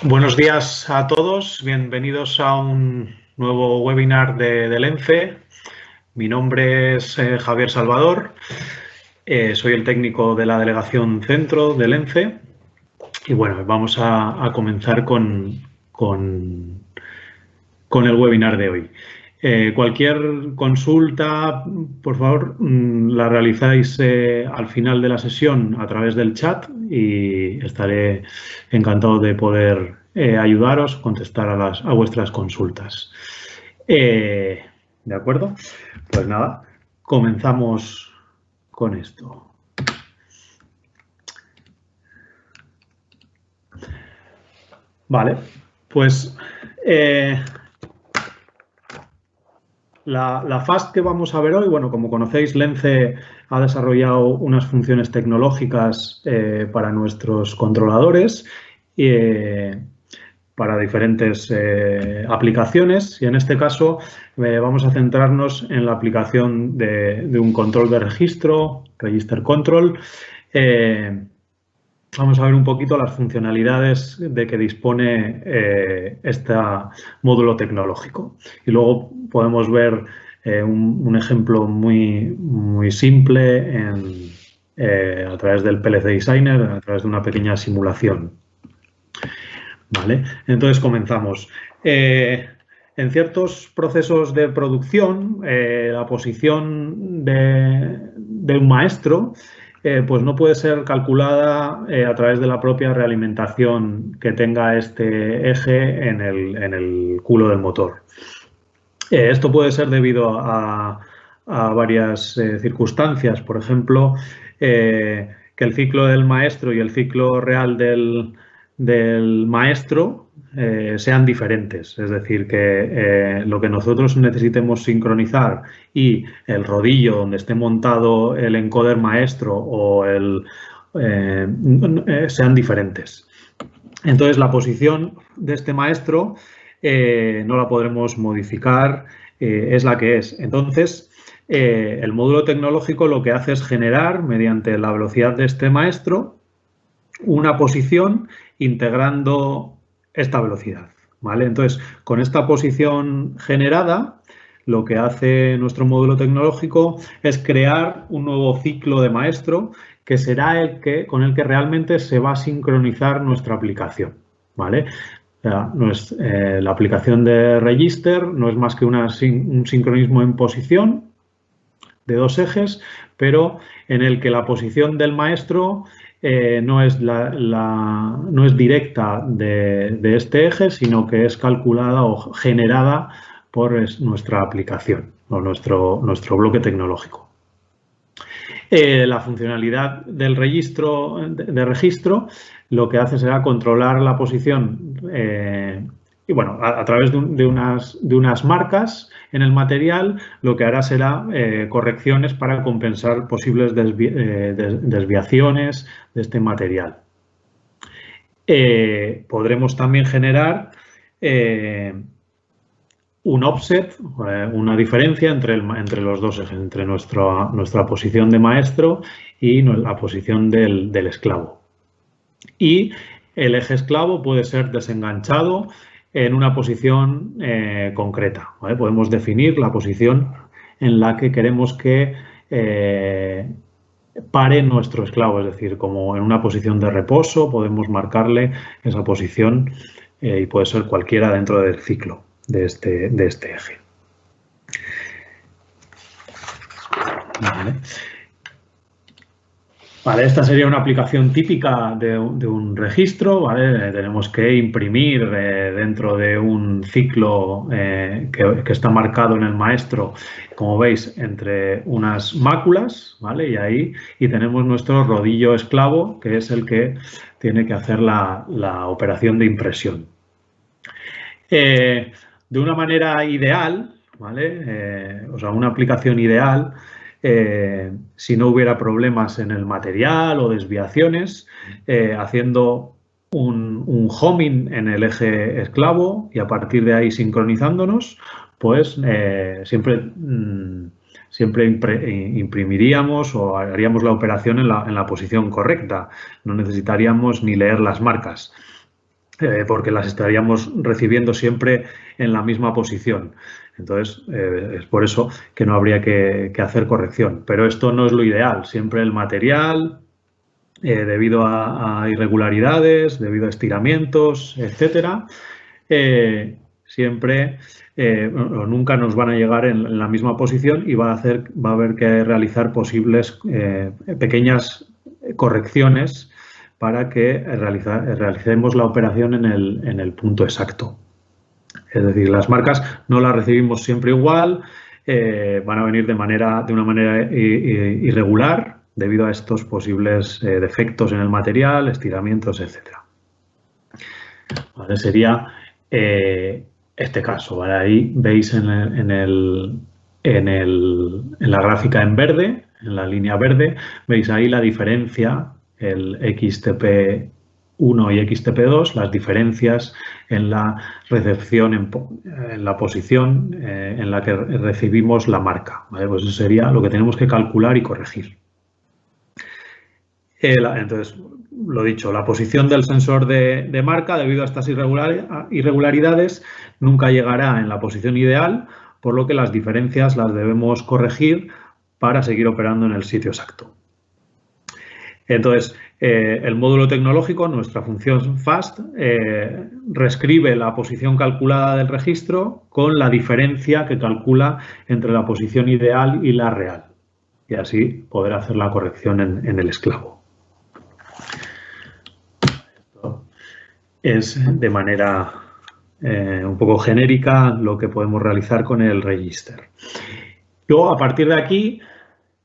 Buenos días a todos, bienvenidos a un nuevo webinar del ENCE. Mi nombre es Javier Salvador, soy el técnico de la delegación centro del ENCE y bueno, vamos a comenzar con el webinar de hoy. Cualquier consulta, por favor, la realizáis al final de la sesión a través del chat y estaré encantado de poder ayudaros, contestar a vuestras consultas. ¿De acuerdo? Pues nada, comenzamos con esto. Vale, pues la FAST que vamos a ver hoy, bueno, como conocéis, LENCE ha desarrollado unas funciones tecnológicas para nuestros controladores para diferentes aplicaciones y en este caso vamos a centrarnos en la aplicación de un control de registro, Register Control. Vamos a ver un poquito las funcionalidades de que dispone este módulo tecnológico. Y luego podemos ver un ejemplo muy simple a través del PLC Designer, a través de una pequeña simulación. ¿Vale? Entonces comenzamos. En ciertos procesos de producción, la posición de un maestro pues no puede ser calculada a través de la propia realimentación que tenga este eje en el culo del motor. Esto puede ser debido a varias circunstancias, por ejemplo, que el ciclo del maestro y el ciclo real del maestro sean diferentes, es decir, que lo que nosotros necesitemos sincronizar y el rodillo donde esté montado el encoder maestro o sean diferentes. Entonces, la posición de este maestro no la podremos modificar, es la que es. Entonces, el módulo tecnológico lo que hace es generar, mediante la velocidad de este maestro, una posición integrando esta velocidad, ¿vale? Entonces, con esta posición generada, lo que hace nuestro módulo tecnológico es crear un nuevo ciclo de maestro que será con el que realmente se va a sincronizar nuestra aplicación, ¿vale? O sea, la aplicación de Register no es más que un sincronismo en posición de dos ejes, pero en el que la posición del maestro no es directa de este eje, sino que es calculada o generada por nuestra aplicación o nuestro bloque tecnológico. La funcionalidad del registro lo que hace será controlar la posición y bueno, a través de unas marcas en el material, lo que hará será correcciones para compensar posibles desviaciones de este material. Podremos también generar un offset, una diferencia entre los dos ejes, entre nuestra posición de maestro y la posición del esclavo. Y el eje esclavo puede ser desenganchado en una posición concreta, ¿vale? Podemos definir la posición en la que queremos que pare nuestro esclavo, es decir, como en una posición de reposo podemos marcarle esa posición y puede ser cualquiera dentro del ciclo de este eje. Vale, esta sería una aplicación típica de un registro, ¿vale? Tenemos que imprimir dentro de un ciclo que está marcado en el maestro, como veis, entre unas máculas, ¿vale? Y tenemos nuestro rodillo esclavo, que es el que tiene que hacer la operación de impresión. De una manera ideal, ¿vale? O sea, una aplicación ideal, si no hubiera problemas en el material o desviaciones, haciendo un homing en el eje esclavo y a partir de ahí sincronizándonos, pues siempre imprimiríamos o haríamos la operación en la posición correcta. No necesitaríamos ni leer las marcas. porque las estaríamos recibiendo siempre en la misma posición. Entonces, es por eso que no habría que hacer corrección. Pero esto no es lo ideal. Siempre el material, debido a irregularidades, debido a estiramientos, etcétera, siempre o nunca nos van a llegar en la misma posición y va a haber que realizar posibles pequeñas correcciones para que realicemos la operación en el punto exacto. Es decir, las marcas no las recibimos siempre igual, van a venir de una manera irregular debido a estos posibles defectos en el material, estiramientos, etc. ¿Vale? Sería este caso. ¿Vale? Ahí veis en la gráfica en verde, en la línea verde, veis ahí la diferencia, el XTP1 y XTP2, las diferencias en la recepción, en la posición en la que recibimos la marca. ¿Vale? Pues eso sería lo que tenemos que calcular y corregir. Entonces, lo dicho, la posición del sensor de marca, debido a estas irregularidades, nunca llegará en la posición ideal, por lo que las diferencias las debemos corregir para seguir operando en el sitio exacto. Entonces, el módulo tecnológico, nuestra función FAST, reescribe la posición calculada del registro con la diferencia que calcula entre la posición ideal y la real, y así poder hacer la corrección en el esclavo. Esto es de manera un poco genérica lo que podemos realizar con el register. Luego, a partir de aquí,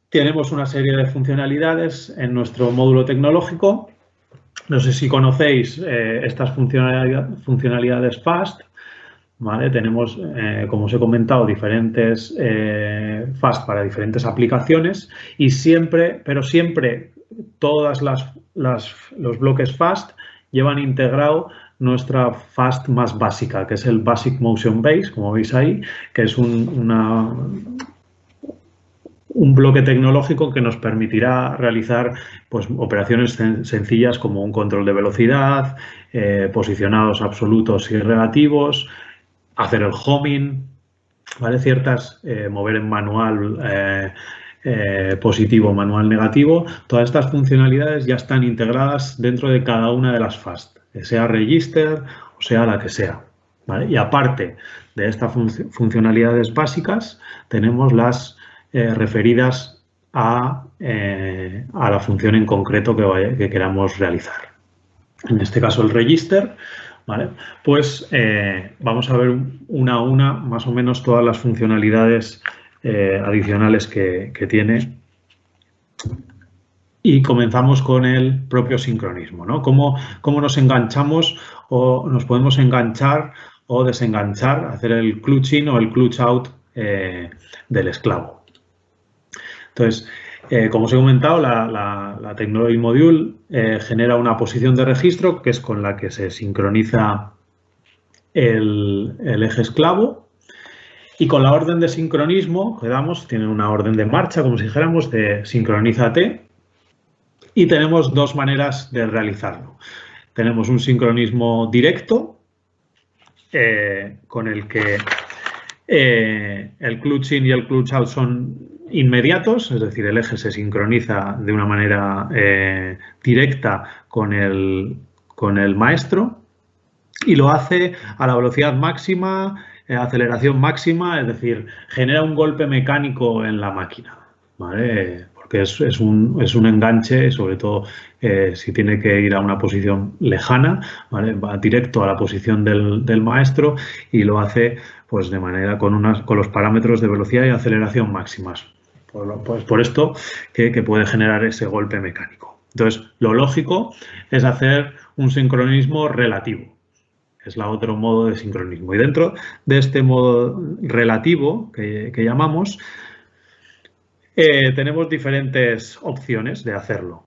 tenemos una serie de funcionalidades en nuestro módulo tecnológico. No sé si conocéis estas funcionalidades FAST. ¿Vale? Tenemos, como os he comentado, diferentes FAST para diferentes aplicaciones y siempre, pero siempre, todos los bloques FAST llevan integrado nuestra FAST más básica, que es el Basic Motion Base, como veis ahí, que es un bloque tecnológico que nos permitirá realizar pues, operaciones sencillas como un control de velocidad, posicionados absolutos y relativos, hacer el homing, ¿vale? Mover en manual positivo, manual negativo. Todas estas funcionalidades ya están integradas dentro de cada una de las FAST, sea register o sea la que sea, ¿vale? Y aparte de estas funcionalidades básicas, tenemos las referidas a la función en concreto que queramos realizar. En este caso, el register, ¿vale? Pues vamos a ver una a una más o menos todas las funcionalidades adicionales que tiene. Y comenzamos con el propio sincronismo, ¿no? ¿Cómo nos enganchamos o nos podemos enganchar o desenganchar, hacer el clutch in o el clutch out del esclavo? Entonces, como os he comentado, la Technology Module genera una posición de registro que es con la que se sincroniza el eje esclavo, y con la orden de sincronismo que damos, tiene una orden de marcha, como si dijéramos, de sincronízate, y tenemos dos maneras de realizarlo. Tenemos un sincronismo directo, con el que el clutch in y el clutch out son inmediatos, es decir, el eje se sincroniza de una manera directa con el maestro y lo hace a la velocidad máxima, aceleración máxima, es decir, genera un golpe mecánico en la máquina, ¿vale? Porque es un enganche, sobre todo si tiene que ir a una posición lejana, ¿vale? Va directo a la posición del maestro y lo hace pues de manera con los parámetros de velocidad y aceleración máximas. Pues por esto que puede generar ese golpe mecánico. Entonces, lo lógico es hacer un sincronismo relativo. Es el otro modo de sincronismo. Y dentro de este modo relativo que llamamos, tenemos diferentes opciones de hacerlo.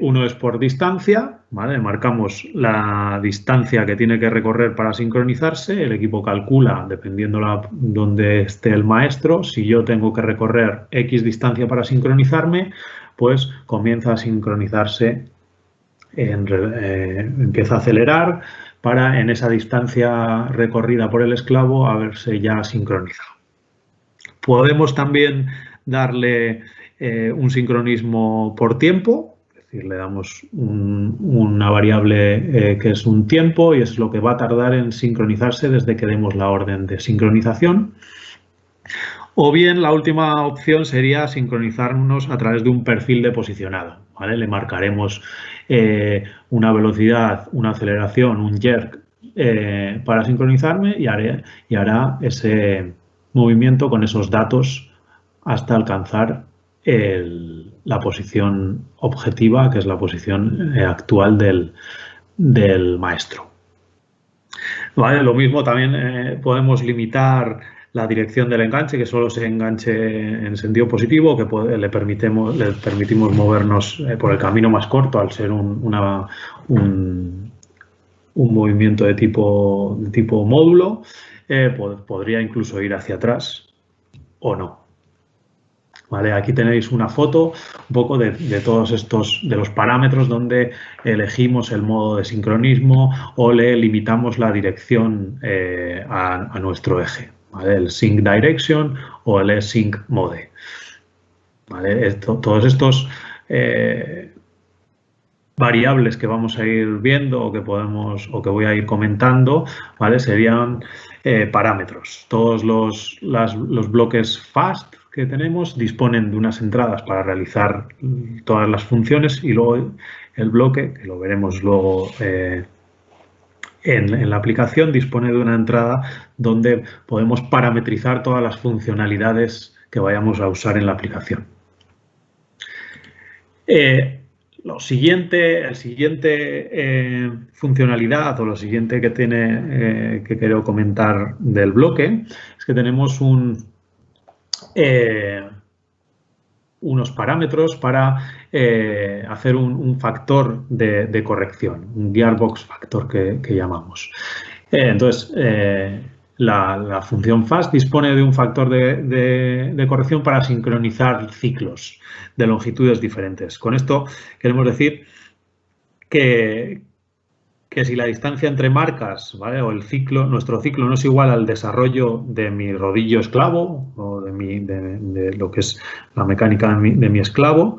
Uno es por distancia, ¿vale? Marcamos la distancia que tiene que recorrer para sincronizarse. El equipo calcula, dependiendo dónde esté el maestro, si yo tengo que recorrer X distancia para sincronizarme, pues comienza a sincronizarse empieza a acelerar para en esa distancia recorrida por el esclavo haberse ya sincronizado. Podemos también darle un sincronismo por tiempo, es decir, le damos una variable que es un tiempo y es lo que va a tardar en sincronizarse desde que demos la orden de sincronización. O bien la última opción sería sincronizarnos a través de un perfil de posicionado, ¿vale? Le marcaremos una velocidad, una aceleración, un jerk para sincronizarme y hará ese movimiento con esos datos hasta alcanzar la posición objetiva, que es la posición actual del maestro. ¿Vale? Lo mismo también podemos limitar la dirección del enganche, que solo se enganche en sentido positivo, que le permitimos movernos por el camino más corto al ser un movimiento de tipo módulo. Podría incluso ir hacia atrás o no. ¿Vale? Aquí tenéis una foto un poco de todos estos, de los parámetros donde elegimos el modo de sincronismo o le limitamos la dirección a nuestro eje, ¿vale? El sync direction o el sync mode. ¿Vale? Todos estos variables que vamos a ir viendo o que voy a ir comentando, ¿vale? Serían parámetros. Todos los bloques fast que tenemos disponen de unas entradas para realizar todas las funciones y luego el bloque, que lo veremos luego en la aplicación, dispone de una entrada donde podemos parametrizar todas las funcionalidades que vayamos a usar en la aplicación. El siguiente funcionalidad o lo siguiente que quiero comentar del bloque es que tenemos unos parámetros para hacer un factor de corrección, un gearbox factor que llamamos. Entonces, la función fast dispone de un factor de corrección para sincronizar ciclos de longitudes diferentes. Con esto queremos decir que si la distancia entre marcas, ¿vale? O nuestro ciclo no es igual al desarrollo de mi rodillo esclavo o de lo que es la mecánica de mi esclavo,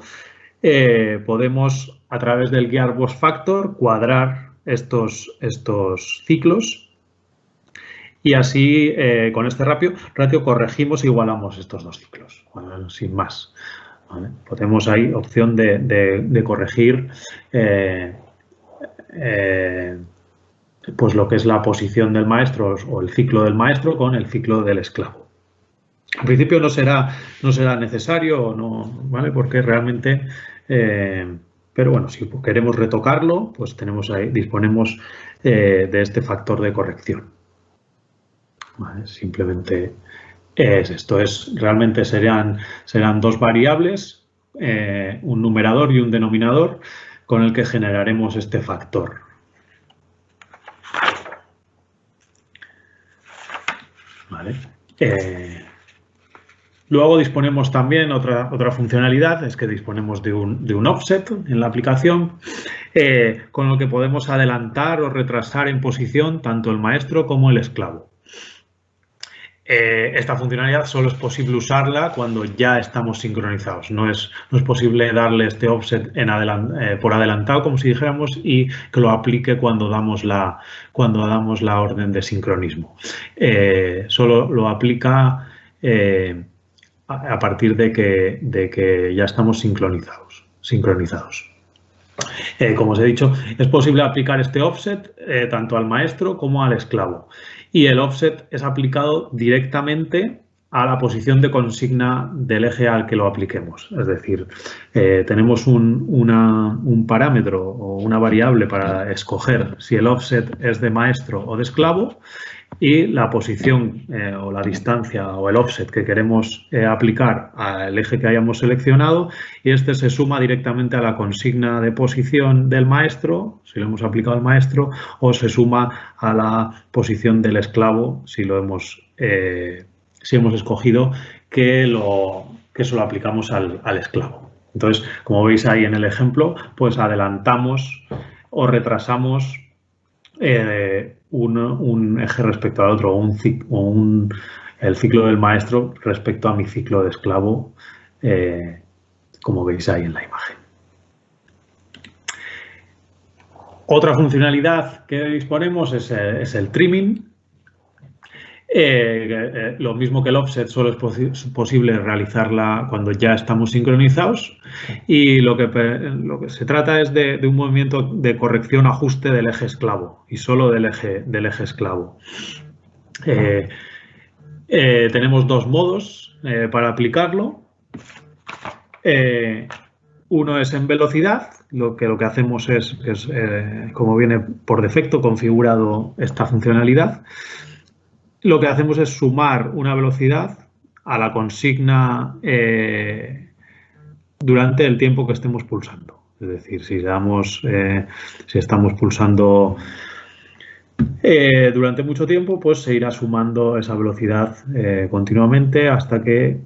podemos a través del gearbox factor cuadrar estos ciclos y así con este ratio corregimos e igualamos estos dos ciclos, ¿vale? Sin más, ¿vale? Podemos ahí opción de corregir pues lo que es la posición del maestro o el ciclo del maestro con el ciclo del esclavo. Al principio no será necesario o no, ¿vale? Porque realmente, pero bueno, si queremos retocarlo, pues disponemos de este factor de corrección. ¿Vale? Simplemente es esto. Realmente serán dos variables, un numerador y un denominador, con el que generaremos este factor. ¿Vale? Luego disponemos también otra funcionalidad, es que disponemos de un offset en la aplicación, con lo que podemos adelantar o retrasar en posición tanto el maestro como el esclavo. Esta funcionalidad solo es posible usarla cuando ya estamos sincronizados. No es posible darle este offset por adelantado, como si dijéramos, y que lo aplique cuando damos la orden de sincronismo. Solo lo aplica a partir de que ya estamos sincronizados. Como os he dicho, es posible aplicar este offset tanto al maestro como al esclavo. Y el offset es aplicado directamente a la posición de consigna del eje al que lo apliquemos. Es decir, tenemos un parámetro o una variable para escoger si el offset es de maestro o de esclavo y la posición o la distancia o el offset que queremos aplicar al eje que hayamos seleccionado, y este se suma directamente a la consigna de posición del maestro, si lo hemos aplicado al maestro, o se suma a la posición del esclavo si hemos escogido que se lo aplicamos al esclavo. Entonces, como veis ahí en el ejemplo, pues adelantamos o retrasamos un eje respecto al otro, el ciclo del maestro respecto a mi ciclo de esclavo, como veis ahí en la imagen. Otra funcionalidad que disponemos es el trimming. Lo mismo que el offset, solo es posible realizarla cuando ya estamos sincronizados, y lo que se trata es de un movimiento de corrección ajuste del eje esclavo y solo del eje esclavo. Tenemos dos modos para aplicarlo. Uno es en velocidad, lo que hacemos es como viene por defecto configurado esta funcionalidad, lo que hacemos es sumar una velocidad a la consigna durante el tiempo que estemos pulsando. Es decir, si estamos pulsando durante mucho tiempo, pues se irá sumando esa velocidad continuamente hasta que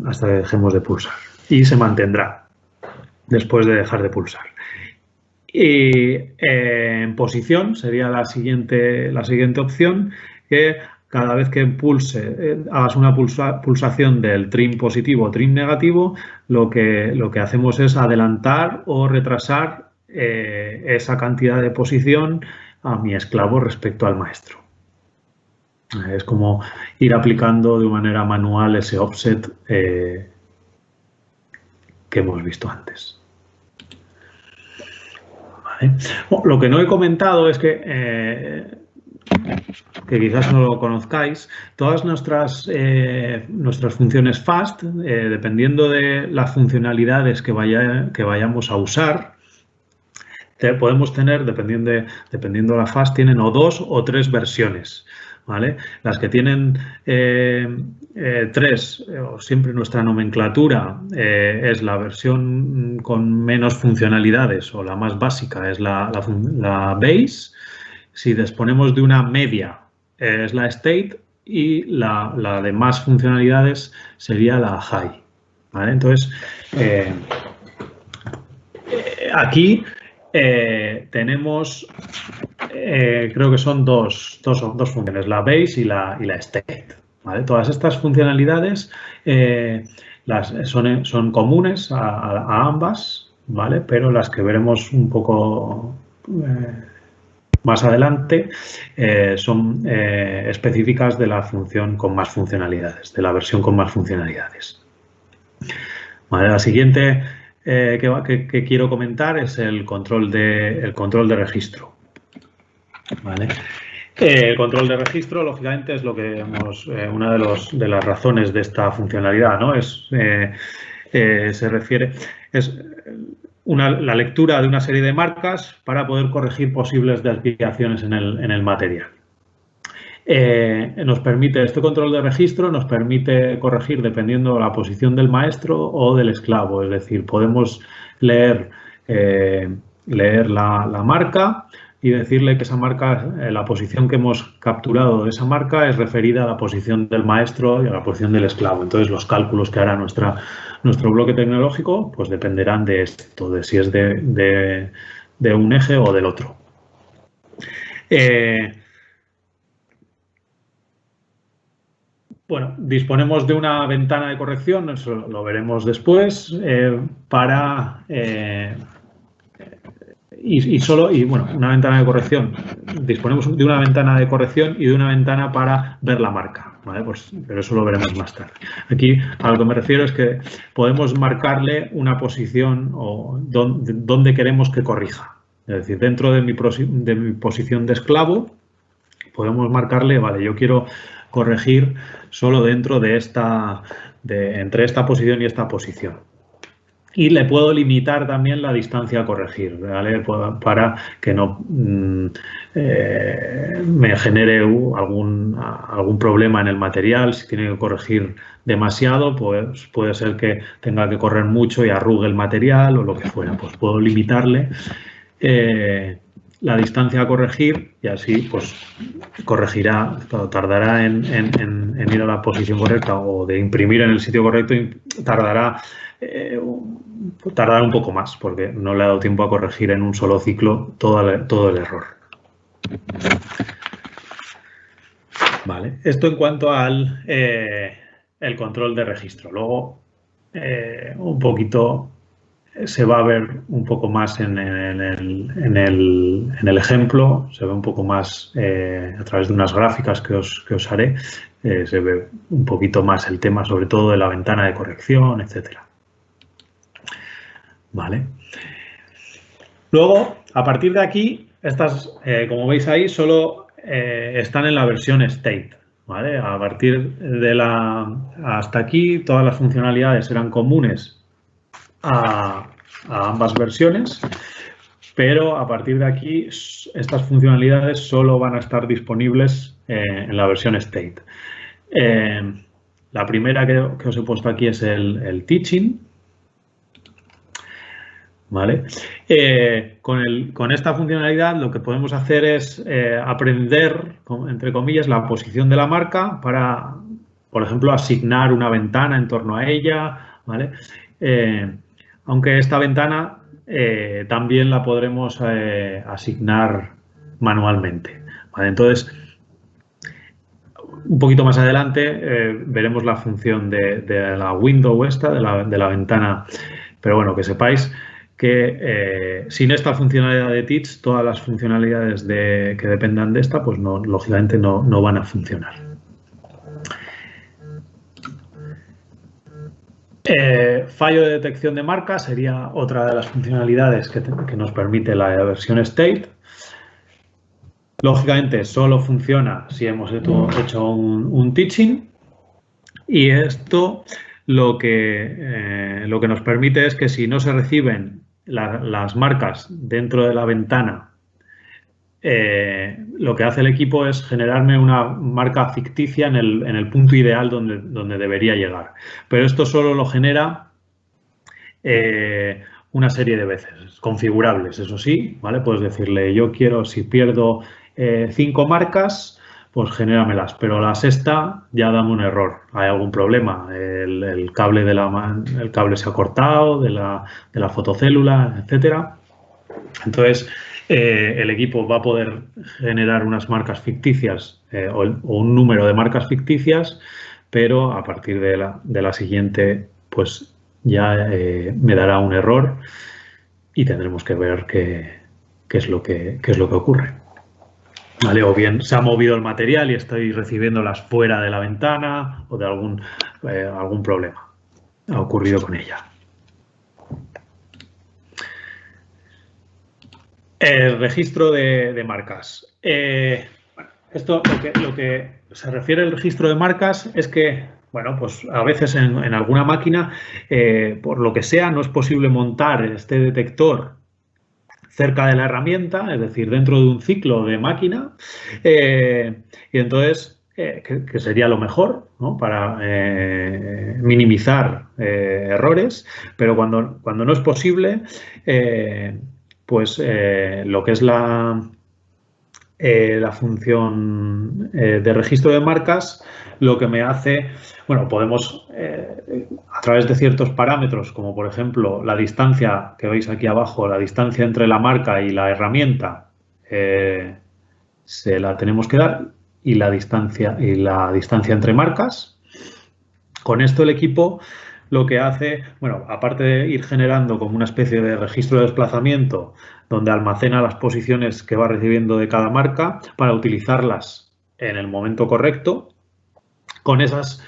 hasta que dejemos de pulsar. Y se mantendrá después de dejar de pulsar. Y en posición sería la siguiente opción, que cada vez que hagas una pulsación del trim positivo o trim negativo, lo que hacemos es adelantar o retrasar esa cantidad de posición a mi esclavo respecto al maestro. Es como ir aplicando de manera manual ese offset que hemos visto antes. ¿Vale? Lo que no he comentado es que quizás no lo conozcáis, todas nuestras funciones FAST, dependiendo de las funcionalidades que vayamos a usar, podemos tener, dependiendo de la FAST, tienen o 2 o 3 versiones. ¿Vale? Las que tienen 3, siempre nuestra nomenclatura es la versión con menos funcionalidades, o la más básica es la base. Si disponemos de una media es la state, y la de más funcionalidades sería la high. ¿Vale? Entonces, aquí tenemos, creo que son dos funciones, la base y la state. ¿Vale? Todas estas funcionalidades son comunes a ambas, ¿vale? Pero las que veremos un poco más adelante son específicas de la función con más funcionalidades, de la versión con más funcionalidades. ¿Vale? La siguiente que quiero comentar es el control de registro. ¿Vale? El control de registro, lógicamente, es lo que una de las razones de esta funcionalidad, ¿no? Se refiere, es la lectura de una serie de marcas para poder corregir posibles desviaciones en el material. Este control de registro nos permite corregir dependiendo de la posición del maestro o del esclavo, es decir, podemos leer la marca y decirle que esa marca, la posición que hemos capturado de esa marca es referida a la posición del maestro y a la posición del esclavo. Entonces, los cálculos que hará nuestro bloque tecnológico pues dependerán de esto, de si es de un eje o del otro. Bueno, disponemos de una ventana de corrección, eso lo veremos después, una ventana de corrección. Disponemos de una ventana de corrección y de una ventana para ver la marca, ¿vale? Pero eso lo veremos más tarde. Aquí a lo que me refiero es que podemos marcarle una posición o donde queremos que corrija. Es decir, dentro de mi posición de esclavo, podemos marcarle, vale, yo quiero corregir solo dentro de entre esta posición y esta posición. Y le puedo limitar también la distancia a corregir, ¿vale? Para que no me genere algún problema en el material. Si tiene que corregir demasiado, pues puede ser que tenga que correr mucho y arrugue el material o lo que fuera. Pues puedo limitarle la distancia a corregir y así pues corregirá, tardará en ir a la posición correcta o de imprimir en el sitio correcto y tardará un poco más porque no le ha dado tiempo a corregir en un solo ciclo todo el error. Vale, esto en cuanto al el control de registro. Luego, un poquito se va a ver un poco más en el ejemplo, se ve un poco más a través de unas gráficas que os haré, se ve un poquito más el tema, sobre todo de la ventana de corrección, etcétera. Vale. Luego, a partir de aquí, estas, como veis ahí, solo están en la versión state. ¿Vale? A partir de hasta aquí, todas las funcionalidades eran comunes a ambas versiones, pero a partir de aquí, estas funcionalidades solo van a estar disponibles en la versión state. La primera que os he puesto aquí es el teaching. ¿Vale? Con esta funcionalidad lo que podemos hacer es aprender, entre comillas, la posición de la marca para, por ejemplo, asignar una ventana en torno a ella, ¿vale? Aunque esta ventana también la podremos asignar manualmente, ¿vale? Entonces, un poquito más adelante veremos la función de la window esta, de la ventana, pero bueno, que sepáis que sin esta funcionalidad de Teach, todas las funcionalidades que dependan de esta, pues no, lógicamente no van a funcionar. Fallo de detección de marca sería otra de las funcionalidades que nos permite la versión State. Lógicamente solo funciona si hemos hecho un teaching y esto lo que nos permite es que si no se reciben las marcas dentro de la ventana, lo que hace el equipo es generarme una marca ficticia en el punto ideal donde debería llegar. Pero esto solo lo genera una serie de veces, configurables, eso sí, ¿vale? Puedes decirle, yo quiero, si pierdo 5 marcas, pues genéramelas, pero la sexta ya dame un error, hay algún problema, el cable el cable se ha cortado de la fotocélula, etcétera. Entonces, el equipo va a poder generar unas marcas ficticias o un número de marcas ficticias, pero a partir de la siguiente, pues ya me dará un error y tendremos que ver qué es lo que ocurre. ¿Vale? O bien se ha movido el material y estoy recibiéndolas fuera de la ventana o de algún problema ha ocurrido con ella. El registro de marcas. Bueno, esto lo que se refiere al registro de marcas es que, bueno, pues a veces en alguna máquina, por lo que sea, no es posible montar este detector cerca de la herramienta, es decir, dentro de un ciclo de máquina, y entonces, que sería lo mejor, ¿no? Para minimizar errores, pero cuando no es posible, pues lo que es la función de registro de marcas, lo que me hace, bueno, podemos a través de ciertos parámetros, como por ejemplo la distancia que veis aquí abajo, la distancia entre la marca y la herramienta, se la tenemos que dar, y la distancia entre marcas. Con esto el equipo lo que hace, bueno, aparte de ir generando como una especie de registro de desplazamiento donde almacena las posiciones que va recibiendo de cada marca para utilizarlas en el momento correcto, con esos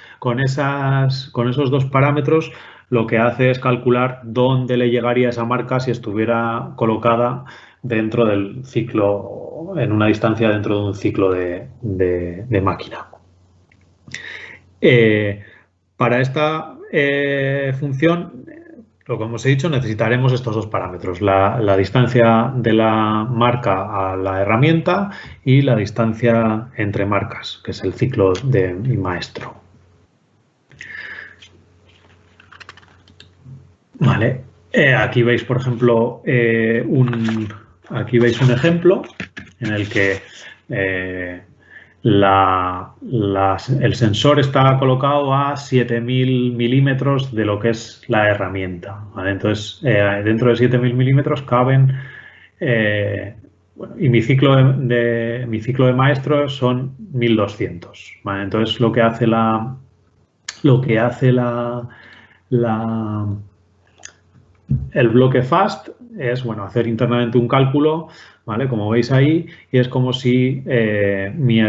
dos parámetros lo que hace es calcular dónde le llegaría esa marca si estuviera colocada dentro del ciclo, en una distancia dentro de un ciclo de máquina. Para esta función, lo que hemos dicho, necesitaremos estos dos parámetros, la distancia de la marca a la herramienta y la distancia entre marcas, que es el ciclo de mi maestro. Vale. Aquí veis, por ejemplo, aquí veis un ejemplo en el que el sensor está colocado a 7000 milímetros de lo que es la herramienta, ¿vale? Entonces, dentro de 7000 milímetros caben, bueno, y mi ciclo de maestro son 1200, ¿vale? Entonces, lo que hace el bloque FAST es, bueno, hacer internamente un cálculo, ¿vale? Como veis ahí, y es como si mi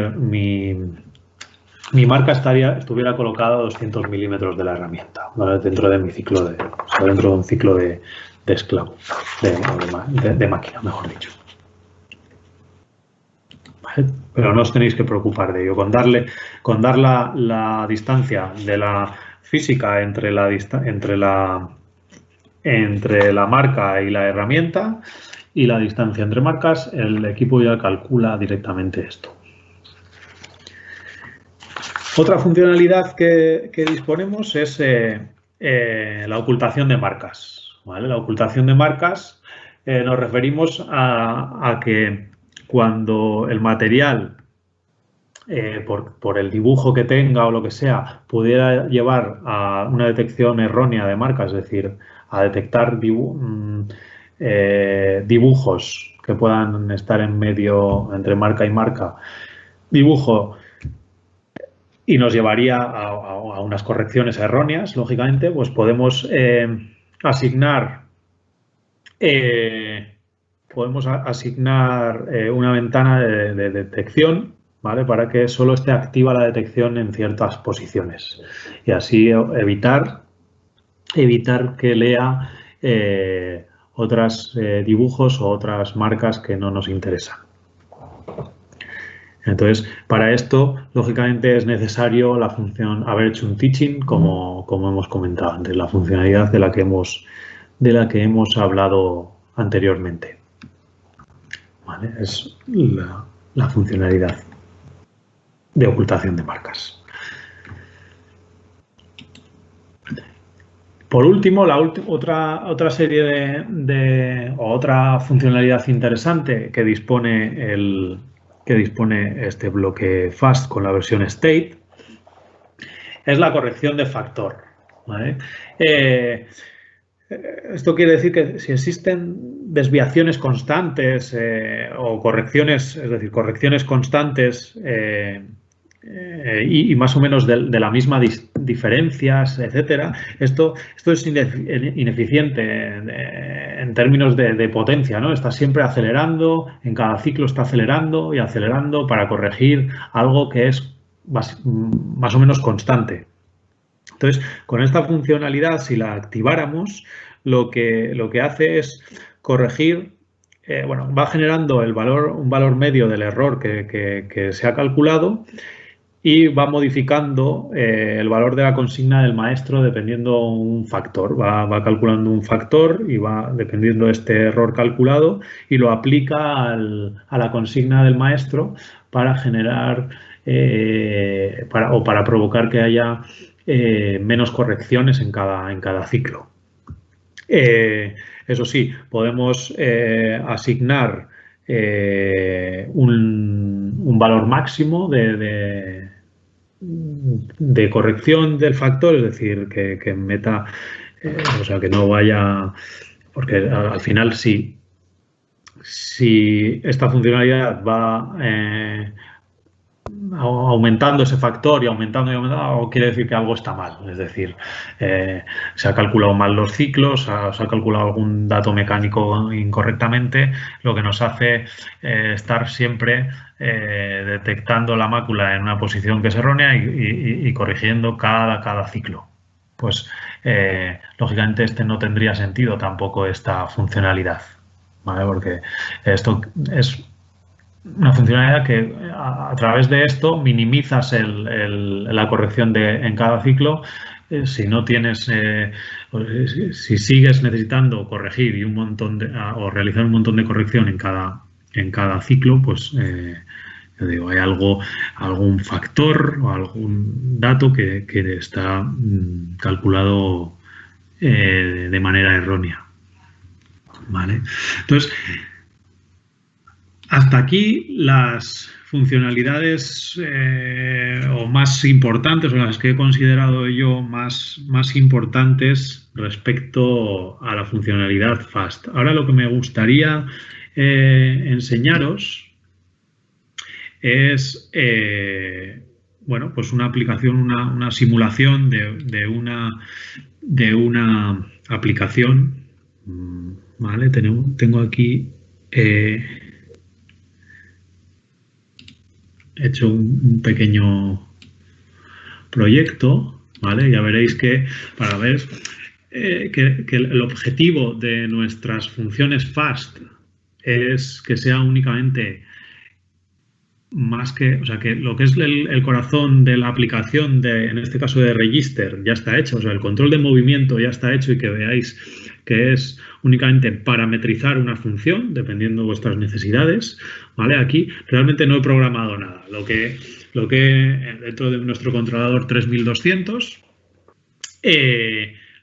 marca estuviera colocada a 200 milímetros de la herramienta, ¿vale? Dentro de mi ciclo o sea, dentro de un ciclo de esclavo, de máquina, mejor dicho. ¿Vale? Pero no os tenéis que preocupar de ello. Con dar la distancia de la física entre la marca y la herramienta y la distancia entre marcas, el equipo ya calcula directamente esto. Otra funcionalidad que disponemos es la ocultación de marcas, ¿vale? La ocultación de marcas nos referimos a que cuando el material, por el dibujo que tenga o lo que sea, pudiera llevar a una detección errónea de marcas, es decir, a detectar dibujos que puedan estar en medio entre marca y marca, dibujo, y nos llevaría a unas correcciones erróneas, lógicamente, pues podemos asignar una ventana de detección, ¿vale? Para que solo esté activa la detección en ciertas posiciones y así evitar que lea otros dibujos o otras marcas que no nos interesan. Entonces, para esto, lógicamente, es necesario la función haber hecho un teaching, como hemos comentado antes, la funcionalidad de la que hemos hablado anteriormente. ¿Vale? Es la funcionalidad de ocultación de marcas. Por último, otra serie otra funcionalidad interesante que dispone este bloque FAST con la versión State es la corrección de factor, ¿vale? Esto quiere decir que si existen desviaciones constantes o correcciones, es decir, correcciones constantes y más o menos de la misma diferencias, etcétera, esto es ineficiente en términos de potencia, ¿no? Está siempre acelerando, en cada ciclo está acelerando y acelerando para corregir algo que es más o menos constante. Entonces, con esta funcionalidad, si la activáramos, lo que hace es corregir, bueno, va generando un valor medio del error que se ha calculado y va modificando el valor de la consigna del maestro dependiendo un factor. Va calculando un factor y va dependiendo de este error calculado y lo aplica a la consigna del maestro para generar para provocar que haya menos correcciones en cada ciclo. Eso sí, podemos asignar un valor máximo de corrección del factor, es decir, que meta, o sea, que no vaya, porque al final si esta funcionalidad va aumentando ese factor y aumentando, quiere decir que algo está mal. Es decir, se ha calculado mal los ciclos, se ha calculado algún dato mecánico incorrectamente, lo que nos hace estar siempre detectando la mácula en una posición que es errónea y corrigiendo cada ciclo. Pues, lógicamente, no tendría sentido tampoco esta funcionalidad, ¿vale? Porque esto es una funcionalidad que a través de esto minimizas la corrección en cada ciclo. Si no tienes, si sigues necesitando corregir o realizar un montón de corrección en cada ciclo, pues yo digo, hay algún factor o algún dato que está calculado de manera errónea, ¿vale? Entonces, Hasta aquí las funcionalidades o más importantes, o las que he considerado yo más importantes respecto a la funcionalidad FAST. Ahora lo que me gustaría enseñaros es bueno, pues una aplicación, una simulación de una aplicación. ¿Vale? Tengo aquí hecho un pequeño proyecto, ¿vale? Ya veréis que para ver que el objetivo de nuestras funciones FAST es que sea únicamente más que, o sea, que lo que es el corazón de la aplicación, en este caso de Register, ya está hecho, o sea, el control de movimiento ya está hecho y que veáis que es únicamente parametrizar una función dependiendo de vuestras necesidades, ¿vale? Aquí realmente no he programado nada. Lo que dentro de nuestro controlador 3200,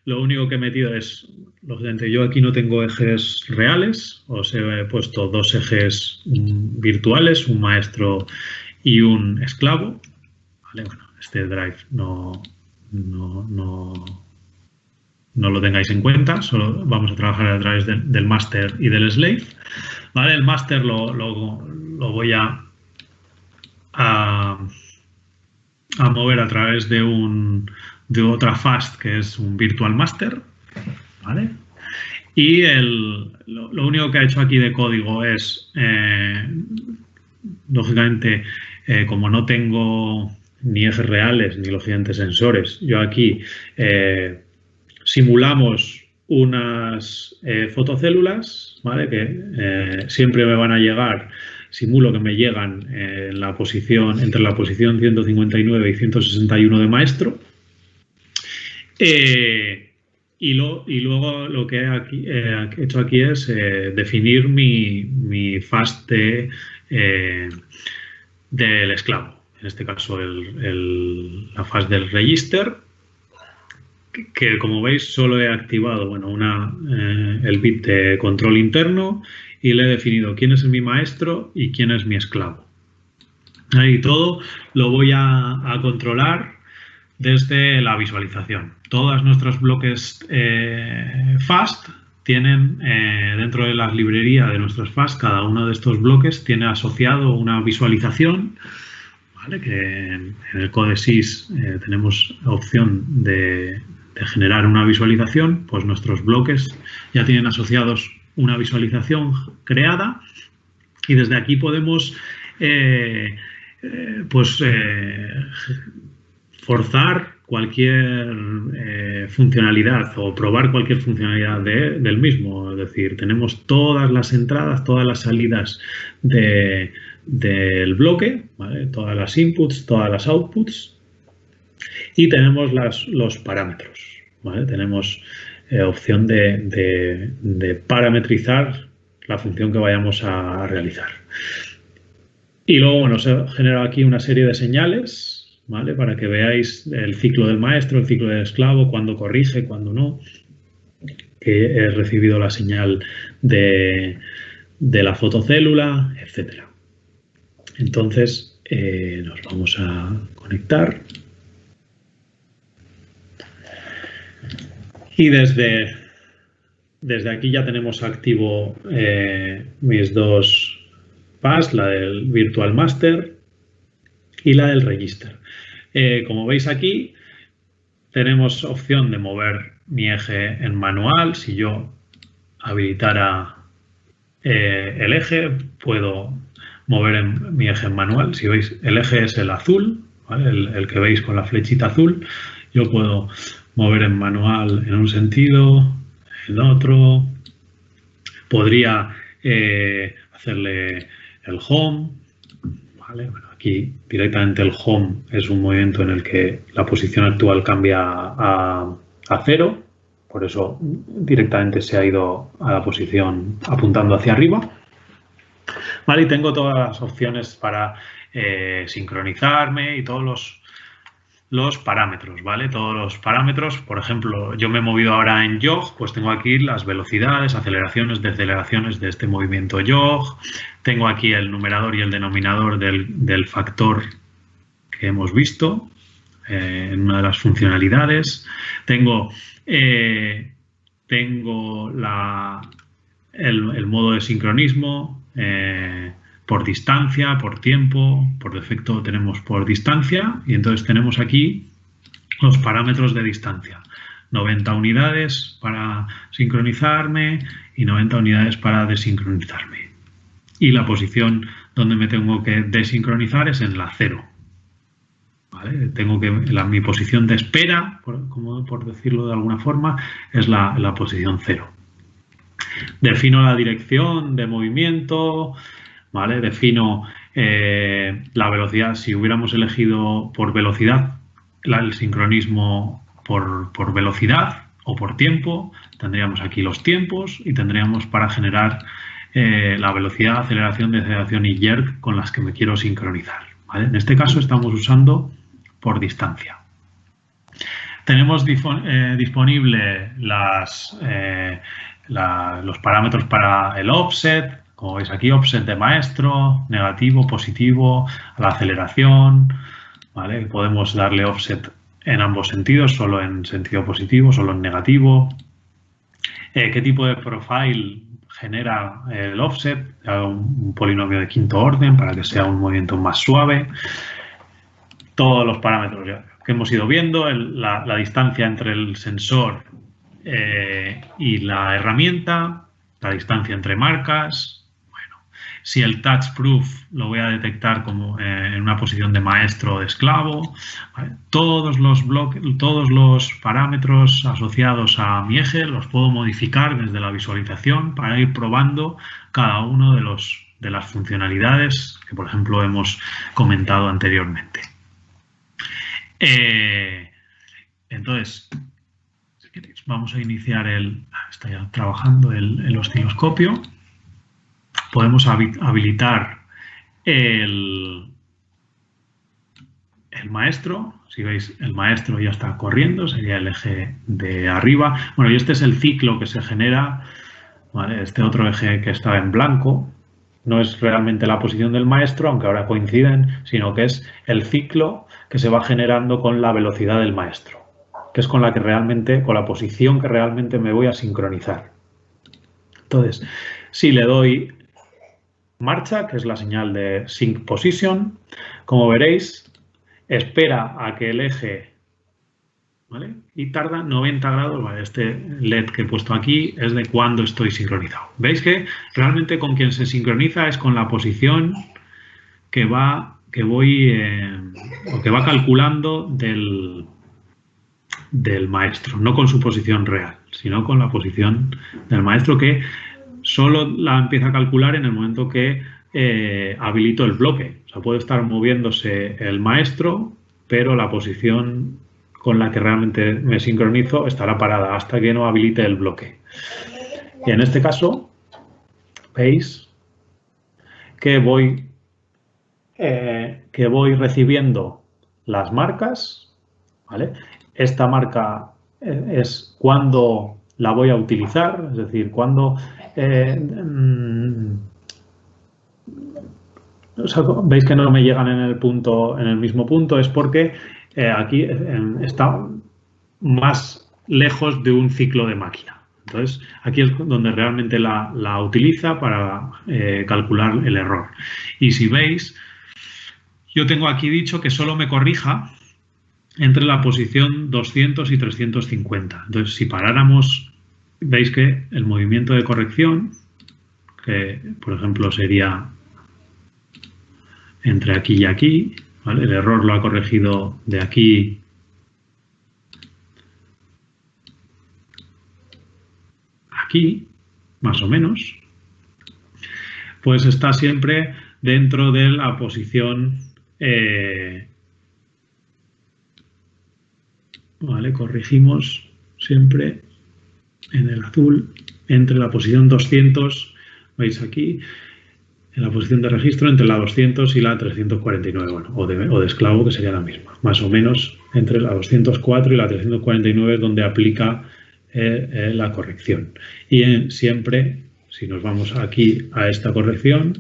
lo único que he metido es, lógicamente, yo aquí no tengo ejes reales, os he puesto dos ejes virtuales, un maestro y un esclavo. ¿Vale? Bueno, este drive no lo tengáis en cuenta, solo vamos a trabajar a través del master y del slave. ¿Vale? El master lo voy a mover a través de otra fast que es un virtual master, ¿vale? Y lo único que ha hecho aquí de código es, lógicamente, como no tengo ni ejes reales ni lógicamente sensores, yo aquí simulamos unas fotocélulas, ¿vale? Que siempre me van a llegar, simulo que me llegan en la posición, entre la posición 159 y 161 de maestro. Y luego lo que he hecho aquí es definir mi fast del esclavo. En este caso, la fast del register, que como veis solo he activado, bueno, el bit de control interno y le he definido quién es mi maestro y quién es mi esclavo. Ahí todo lo voy a controlar desde la visualización. Todas nuestros bloques FAST tienen, dentro de la librería de nuestros FAST, cada uno de estos bloques tiene asociado una visualización, ¿vale? Que en el Codesys tenemos opción de generar una visualización, pues nuestros bloques ya tienen asociados una visualización creada y desde aquí podemos forzar cualquier funcionalidad o probar cualquier funcionalidad del mismo. Es decir, tenemos todas las entradas, todas las salidas del bloque, ¿vale? Todas las inputs, todas las outputs y tenemos los parámetros, ¿vale? Tenemos opción de parametrizar la función que vayamos a realizar. Y luego, bueno, se genera aquí una serie de señales, ¿vale? Para que veáis el ciclo del maestro, el ciclo del esclavo, cuándo corrige, cuándo no, que he recibido la señal de la fotocélula, etcétera. Entonces, nos vamos a conectar. Y desde aquí ya tenemos activo mis dos FAST, la del Virtual Master y la del Register. Como veis aquí, tenemos opción de mover mi eje en manual. Si yo habilitara el eje, puedo mover mi eje en manual. Si veis, el eje es el azul, ¿vale? El que veis con la flechita azul. Yo puedo mover en manual en un sentido, en otro. Podría hacerle el home, ¿vale? Bueno, aquí directamente el home es un movimiento en el que la posición actual cambia a 0, por eso directamente se ha ido a la posición apuntando hacia arriba. Vale, y tengo todas las opciones para sincronizarme y todos los parámetros, ¿vale? Todos los parámetros, por ejemplo, yo me he movido ahora en jog, pues tengo aquí las velocidades, aceleraciones, deceleraciones de este movimiento jog. Tengo aquí el numerador y el denominador del factor que hemos visto en una de las funcionalidades. Tengo el modo de sincronismo por distancia, por tiempo, por defecto tenemos por distancia y entonces tenemos aquí los parámetros de distancia. 90 unidades para sincronizarme y 90 unidades para desincronizarme. Y la posición donde me tengo que desincronizar es en la 0. ¿Vale? Tengo que mi posición de espera, por decirlo de alguna forma, es la posición 0. Defino la dirección de movimiento, ¿vale? Defino la velocidad. Si hubiéramos elegido por velocidad el sincronismo por velocidad o por tiempo, tendríamos aquí los tiempos y tendríamos para generar la velocidad, aceleración, deceleración y jerk con las que me quiero sincronizar, ¿vale? En este caso estamos usando por distancia. Tenemos disponible los parámetros para el offset, como veis aquí, offset de maestro, negativo, positivo, a la aceleración, ¿vale? Podemos darle offset en ambos sentidos, solo en sentido positivo, solo en negativo. ¿Qué tipo de profile genera el offset? Un polinomio de quinto orden para que sea un movimiento más suave. Todos los parámetros que hemos ido viendo, la distancia entre el sensor y la herramienta, la distancia entre marcas. Bueno, si el touch proof lo voy a detectar como en una posición de maestro o de esclavo, ¿vale? Todos los parámetros asociados a mi eje los puedo modificar desde la visualización para ir probando cada uno de las funcionalidades que, por ejemplo, hemos comentado anteriormente. Entonces, si queréis, vamos a iniciar está ya trabajando el osciloscopio. Podemos habilitar el maestro. Si veis, el maestro ya está corriendo, sería el eje de arriba. Bueno, y este es el ciclo que se genera, ¿vale? Este otro eje que está en blanco no es realmente la posición del maestro, aunque ahora coinciden, sino que es el ciclo que se va generando con la velocidad del maestro, que es con la posición que realmente me voy a sincronizar. Entonces, si le doy marcha, que es la señal de sync position, como veréis, espera a que el eje, ¿vale? Y tarda 90 grados, ¿vale? Este LED que he puesto aquí es de cuando estoy sincronizado. ¿Veis que realmente con quien se sincroniza es con la posición que va calculando del maestro, no con su posición real, sino con la posición del maestro, que solo la empieza a calcular en el momento que habilito el bloque. O sea, puede estar moviéndose el maestro, pero la posición con la que realmente me sincronizo estará parada hasta que no habilite el bloque. Y en este caso, veis que voy recibiendo las marcas, ¿vale? Esta marca es cuando la voy a utilizar, es decir, cuando o sea, veis que no me llegan en el mismo punto, es porque aquí está más lejos de un ciclo de máquina. Entonces, aquí es donde realmente la utiliza para calcular el error. Y si veis, yo tengo aquí dicho que solo me corrija entre la posición 200 y 350. Entonces, si paráramos, veis que el movimiento de corrección, que por ejemplo sería entre aquí y aquí, ¿vale? El error lo ha corregido de aquí a aquí, más o menos, pues está siempre dentro de la posición, ¿vale? Corregimos siempre en el azul entre la posición 200, veis aquí, en la posición de registro entre la 200 y la 349, bueno, o de esclavo, que sería la misma. Más o menos entre la 204 y la 349 es donde aplica la corrección. Y siempre, si nos vamos aquí a esta corrección,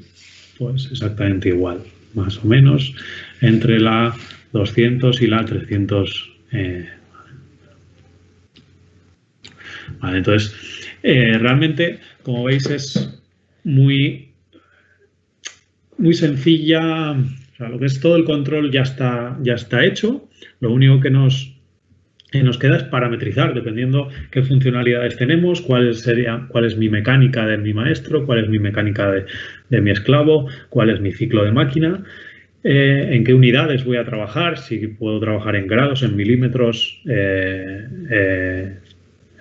pues exactamente igual, más o menos entre la 200 y la 300. Vale, entonces, realmente, como veis, es muy sencilla. O sea, lo que es todo el control ya está hecho. Lo único que nos queda es parametrizar, dependiendo qué funcionalidades tenemos, cuál es mi mecánica de mi maestro, cuál es mi mecánica de mi esclavo, cuál es mi ciclo de máquina, en qué unidades voy a trabajar, si puedo trabajar en grados, en milímetros,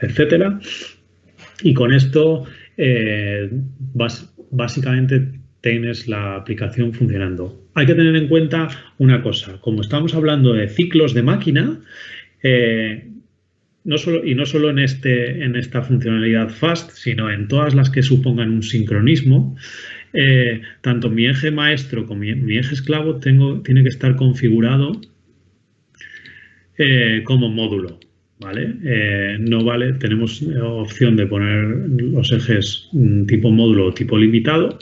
etcétera. Y con esto, básicamente, tienes la aplicación funcionando. Hay que tener en cuenta una cosa. Como estamos hablando de ciclos de máquina, no solo en esta funcionalidad FAST, sino en todas las que supongan un sincronismo, tanto mi eje maestro como mi eje esclavo tiene que estar configurado como módulo. ¿Vale? No vale, tenemos opción de poner los ejes tipo módulo o tipo limitado.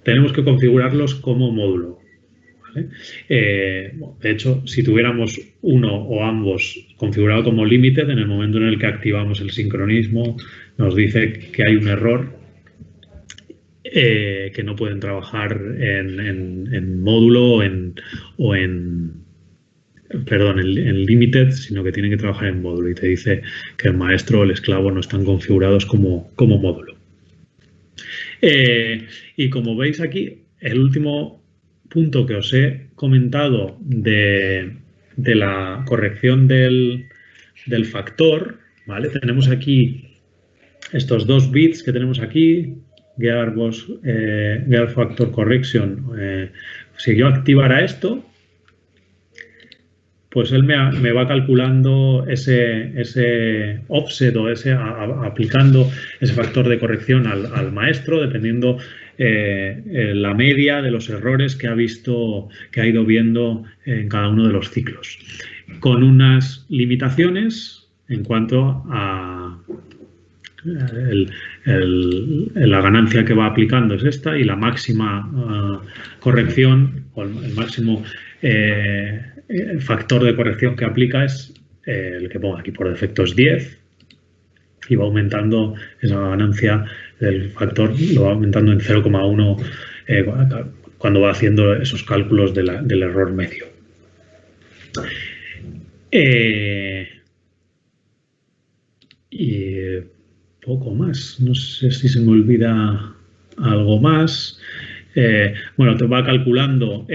Tenemos que configurarlos como módulo. ¿Vale? De hecho, si tuviéramos uno o ambos configurado como limited, en el momento en el que activamos el sincronismo, nos dice que hay un error, que no pueden trabajar en módulo o en limited, sino que tienen que trabajar en módulo, y te dice que el maestro o el esclavo no están configurados como módulo. Y como veis aquí, el último punto que os he comentado de la corrección del factor, ¿vale? Tenemos aquí estos dos bits que tenemos aquí, gear factor correction. Si yo activara esto, pues él me va calculando ese offset o aplicando ese factor de corrección al maestro, dependiendo la media de los errores que ha ido viendo en cada uno de los ciclos, con unas limitaciones en cuanto a la ganancia que va aplicando es esta, y la máxima corrección, o el máximo el factor de corrección que aplica es el que pongo aquí por defecto, es 10, y va aumentando esa ganancia del factor, lo va aumentando en 0,1 cuando va haciendo esos cálculos del error medio. Y poco más. No sé si se me olvida algo más. Bueno, te va calculando,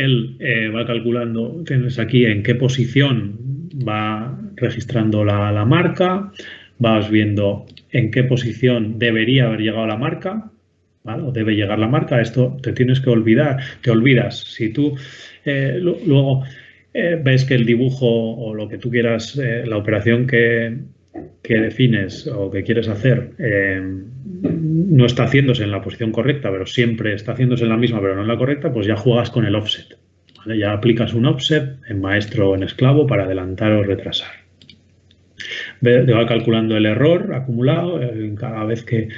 tienes aquí en qué posición va registrando la marca, vas viendo en qué posición debería haber llegado la marca, ¿vale? O debe llegar la marca. Esto te tienes que olvidar, te olvidas. Si tú luego ves que el dibujo o lo que tú quieras, la operación que defines o que quieres hacer no está haciéndose en la posición correcta, pero siempre está haciéndose en la misma, pero no en la correcta, pues ya juegas con el offset, ¿vale? Ya aplicas un offset en maestro o en esclavo para adelantar o retrasar. Te va calculando el error acumulado cada vez que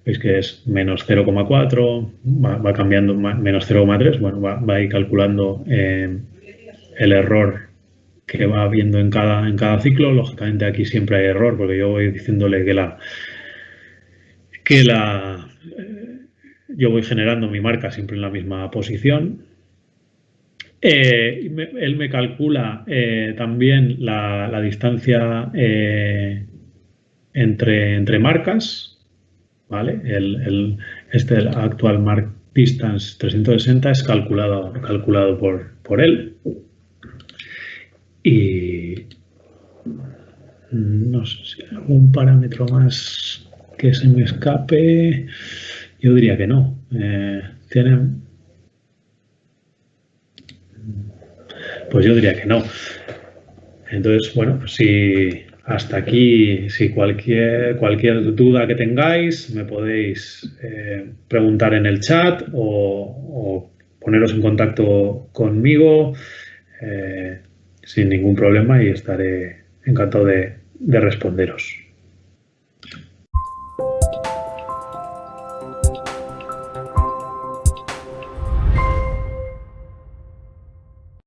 veis que es menos 0,4, va cambiando menos 0,3, bueno, va a ir calculando el error que va viendo en cada ciclo. Lógicamente aquí siempre hay error, porque yo voy diciéndole yo voy generando mi marca siempre en la misma posición. Él me calcula también la distancia entre marcas, ¿vale? El actual mark distance 360 es calculado por él. Y no sé si hay algún parámetro más que se me escape. Yo diría que no. Pues yo diría que no. Entonces, bueno, pues si Hasta aquí, si cualquier duda que tengáis, me podéis preguntar en el chat o poneros en contacto conmigo sin ningún problema y estaré encantado de responderos.